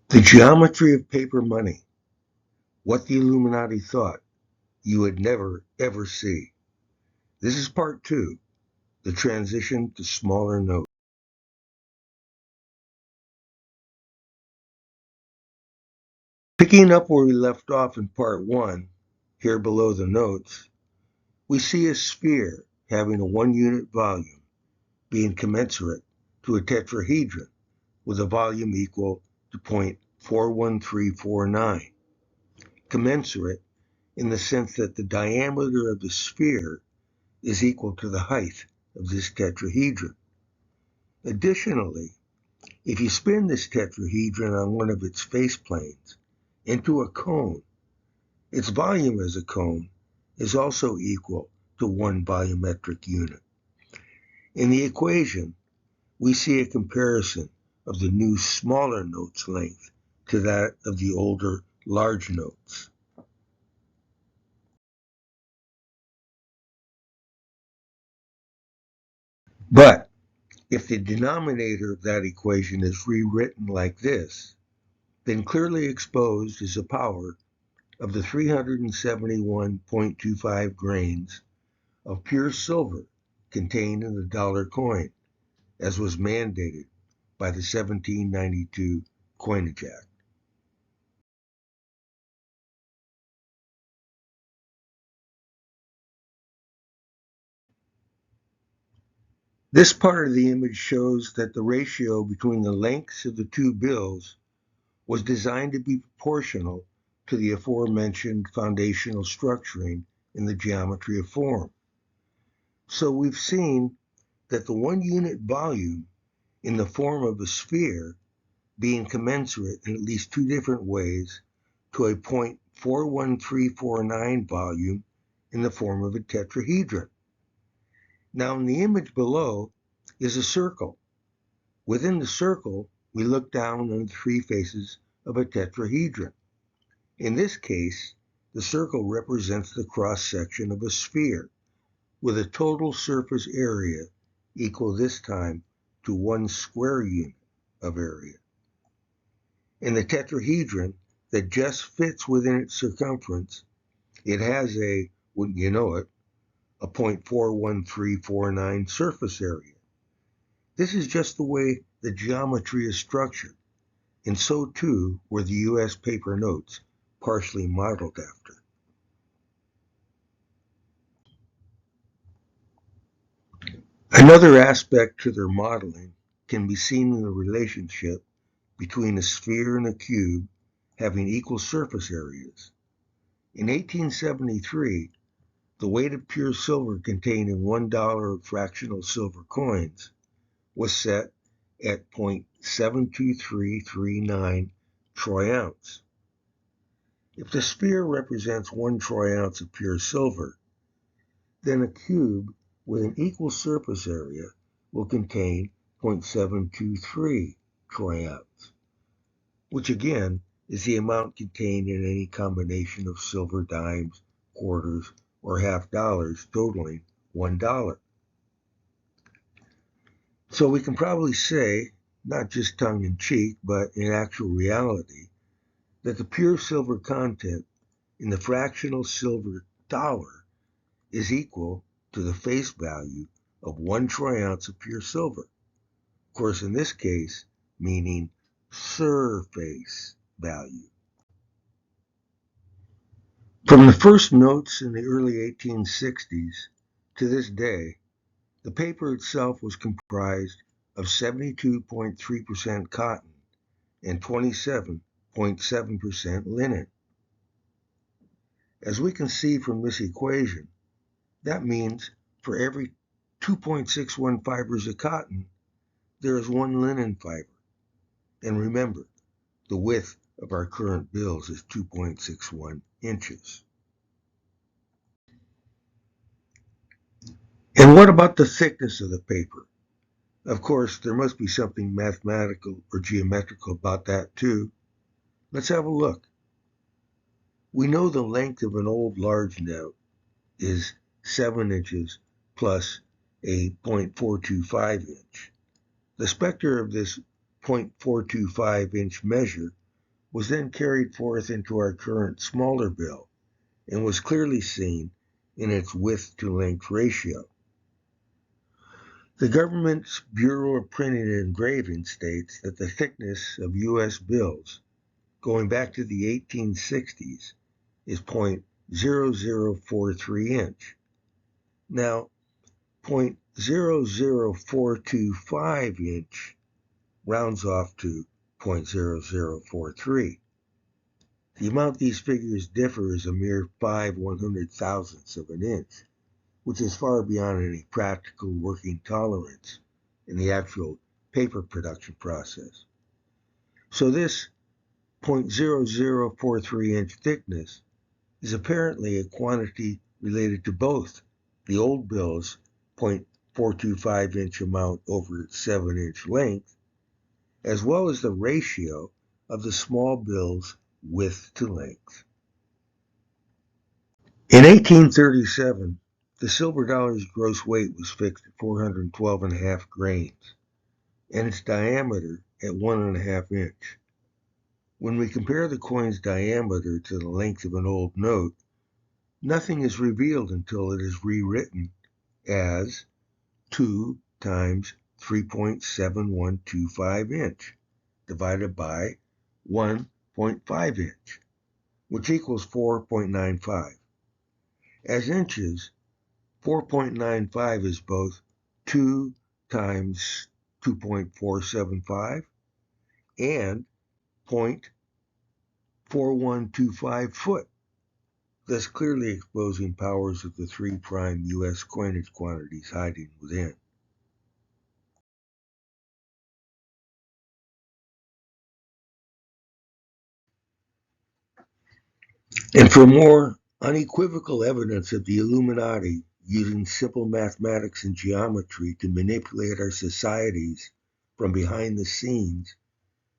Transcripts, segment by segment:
The geometry of paper money, what the Illuminati thought you would never, ever see. This is part two, the transition to smaller notes. Picking up where we left off in part one, here below the notes, we see a sphere having a 1-unit volume being commensurate to a tetrahedron with a volume equal to 0.41349. Commensurate in the sense that the diameter of the sphere is equal to the height of this tetrahedron. Additionally, if you spin this tetrahedron on one of its face planes into a cone, its volume as a cone is also equal to 1 volumetric unit. In the equation, we see a comparison of the new smaller note's length to that of the older large notes. But if the denominator of that equation is rewritten like this, then clearly exposed is the power of the 371.25 grains of pure silver contained in the dollar coin, as was mandated by the 1792 Coinage Act. This part of the image shows that the ratio between the lengths of the two bills was designed to be proportional to the aforementioned foundational structuring in the geometry of form. So we've seen that the 1-unit volume in the form of a sphere being commensurate in at least two different ways to a 0.41349 volume in the form of a tetrahedron. Now in the image below is a circle. Within the circle, we look down on the three faces of a tetrahedron. In this case, the circle represents the cross-section of a sphere, with a total surface area equal this time to 1 square unit of area. In the tetrahedron that just fits within its circumference, it has a, wouldn't you know it, a 0.41349 surface area. This is just the way the geometry is structured, and so too were the U.S. paper notes partially modeled after. Another aspect to their modeling can be seen in the relationship between a sphere and a cube having equal surface areas. In 1873, the weight of pure silver contained in $1 of fractional silver coins was set at 0.72339 troy ounce. If the sphere represents 1 troy ounce of pure silver, then a cube with an equal surface area will contain 0.723 troy ounce, which again is the amount contained in any combination of silver dimes, quarters, or half dollars totaling $1. So we can probably say, not just tongue in cheek, but in actual reality, that the pure silver content in the fractional silver dollar is equal to the face value of 1 troy ounce of pure silver. Of course, in this case, meaning surface value. From the first notes in the early 1860s to this day, the paper itself was comprised of 72.3% cotton and 27.7% linen. As we can see from this equation, that means for every 2.61 fibers of cotton, there is 1 linen fiber. And remember, the width of our current bills is 2.61 inches. And what about the thickness of the paper? Of course, there must be something mathematical or geometrical about that too. Let's have a look. We know the length of an old large note is 7 inches plus a 0.425 inch. The specter of this 0.425 inch measure was then carried forth into our current smaller bill and was clearly seen in its width to length ratio. The government's Bureau of Printing and Engraving states that the thickness of U.S. bills going back to the 1860s is 0.0043 inch. Now, 0.00425 inch rounds off to 0.0043. The amount these figures differ is a mere 5/100,000ths of an inch, which is far beyond any practical working tolerance in the actual paper production process. So this 0.0043 inch thickness is apparently a quantity related to both the old bill's 0.425 inch amount over its 7-inch length, as well as the ratio of the small bill's width to length. In 1837, the silver dollar's gross weight was fixed at 412.5 grains, and its diameter at 1.5 inch. When we compare the coin's diameter to the length of an old note, nothing is revealed until it is rewritten as 2 times 3.7125 inch divided by 1.5 inch, which equals 4.95. As inches, 4.95 is both 2 times 2.475 and 0.4125 foot, thus clearly exposing powers of the 3' U.S. coinage quantities hiding within. And for more unequivocal evidence of the Illuminati using simple mathematics and geometry to manipulate our societies from behind the scenes,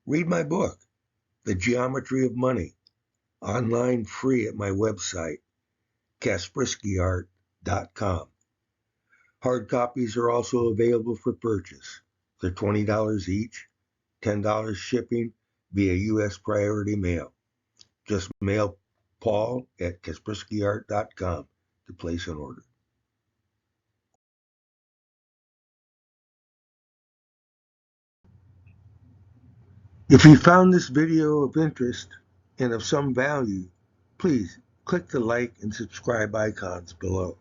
read my book, The Geometry of Money, online free at my website, kasperskyart.com. Hard copies are also available for purchase. They're $20 each, $10 shipping via U.S. priority mail. Just mail Paul at kasperskyart.com to place an order. If you found this video of interest and of some value, please click the like and subscribe icons below.